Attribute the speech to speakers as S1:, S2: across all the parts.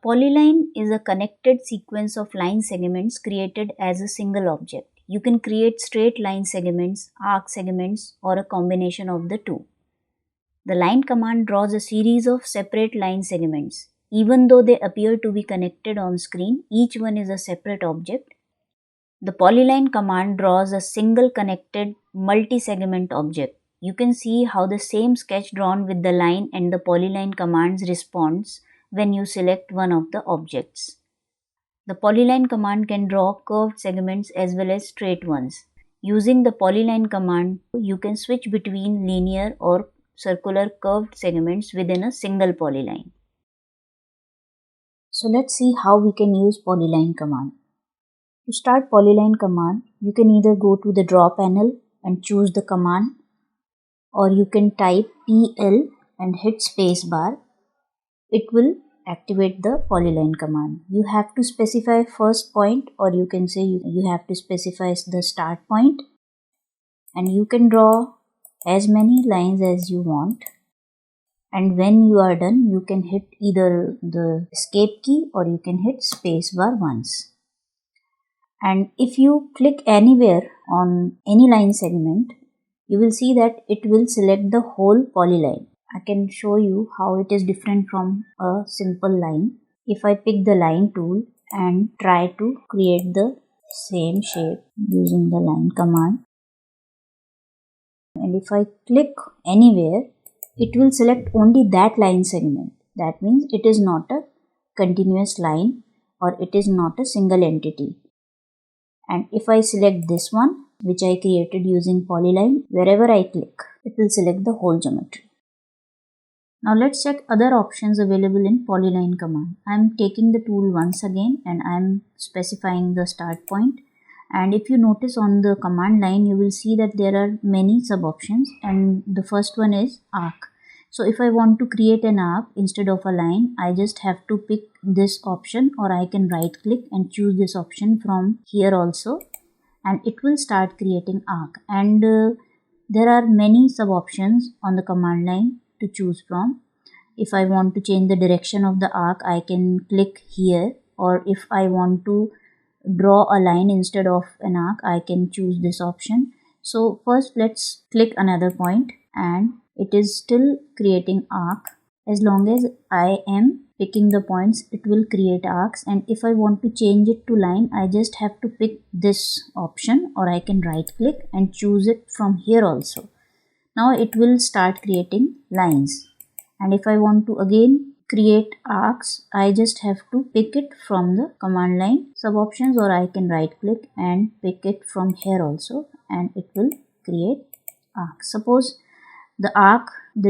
S1: polyline is a connected sequence of line segments created as a single object. You can create straight line segments, arc segments, or a combination of the two. The line command draws a series of separate line segments. Even though they appear to be connected on screen, each one is a separate object. The polyline command draws a single connected multi-segment object. You can see how the same sketch drawn with the line and the polyline commands responds when you select one of the objects. The polyline command can draw curved segments as well as straight ones. Using the polyline command, you can switch between linear or circular curved segments within a single polyline. So let's see how we can use polyline command. To start polyline command, you can either go to the draw panel and choose the command, or you can type PL and hit spacebar. It will activate the polyline command. You have to specify first point, or you can say you have to specify the start point, and you can draw as many lines as you want. And when you are done, you can hit either the escape key or you can hit spacebar once. And if you click anywhere on any line segment, you will see that it will select the whole polyline. I can show you how it is different from a simple line. If I pick the line tool and try to create the same shape using the line command, and if I click anywhere, it will select only that line segment. That means it is not a continuous line or it is not a single entity. And if I select this one, which I created using polyline, wherever I click, it will select the whole geometry. Now let's check other options available in polyline command. I am taking the tool once again and I am specifying the start point. And if you notice on the command line, you will see that there are many sub options, and the first one is arc. So if I want to create an arc instead of a line, I just have to pick this option, or I can right click and choose this option from here also, and it will start creating arc. And there are many sub options on the command line to choose from. If I want to change the direction of the arc, I can click here, or if I want to draw a line instead of an arc, I can choose this option. So first let's click another point, and it is still creating arc. As long as I am picking the points, it will create arcs. And if I want to change it to line, I just have to pick this option, or I can right click and choose it from here also. Now it will start creating lines. And if I want to again create arcs, I just have to pick it from the command line sub options, or I can right click and pick it from here also, and it will create arcs. Suppose the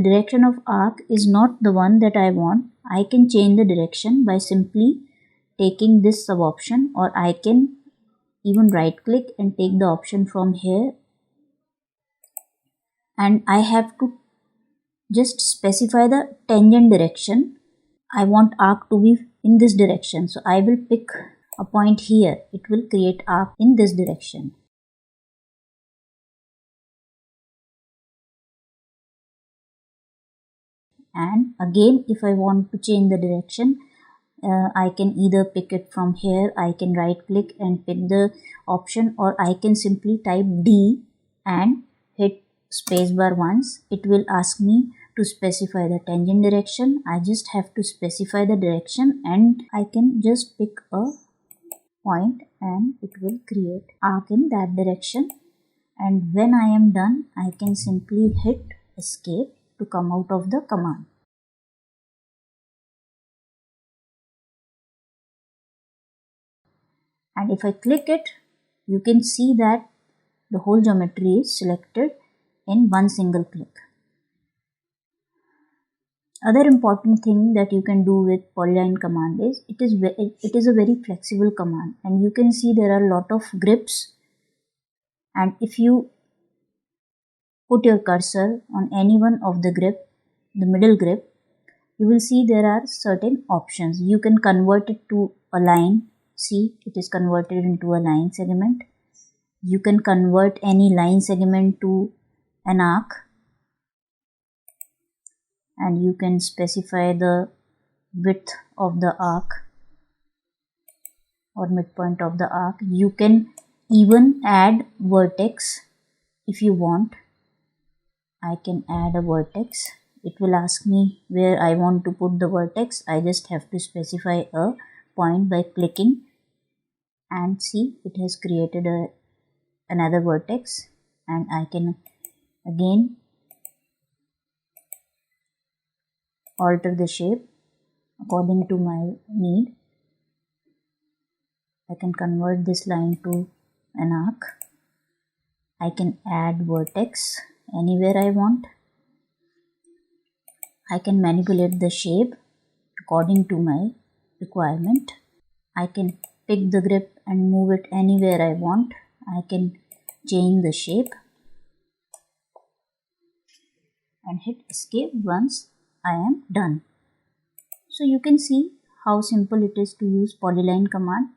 S1: direction of arc is not the one that I want, I can change the direction by simply taking this sub option, or I can even right click and take the option from here, and I have to just specify the tangent direction. I want arc to be in this direction, so I will pick a point here. It will create arc in this direction. And again, if I want to change the direction, I can either pick it from here, I can right click and pick the option, or I can simply type D and hit spacebar once. It will ask me to specify the tangent direction. I just have to specify the direction, and I can just pick a point and it will create arc in that direction. And when I am done, I can simply hit escape to come out of the command. And if I click it, you can see that the whole geometry is selected in one single click. Other important thing that you can do with polyline command is it is a very flexible command, and you can see there are a lot of grips, and if you put your cursor on any one of the grip, the middle grip, you will see there are certain options. You can convert it to a line. See, it is converted into a line segment. You can convert any line segment to an arc, and you can specify the width of the arc or midpoint of the arc. You can even add vertex if you want. I can add a vertex. It will ask me where I want to put the vertex. I just have to specify a point by clicking, and see, it has created another vertex, and I can again alter the shape according to my need. I can convert this line to an arc. I can add vertex anywhere I want. I can manipulate the shape according to my requirement. I can pick the grip and move it anywhere I want. I can change the shape and hit escape once I am done. So you can see how simple it is to use polyline command.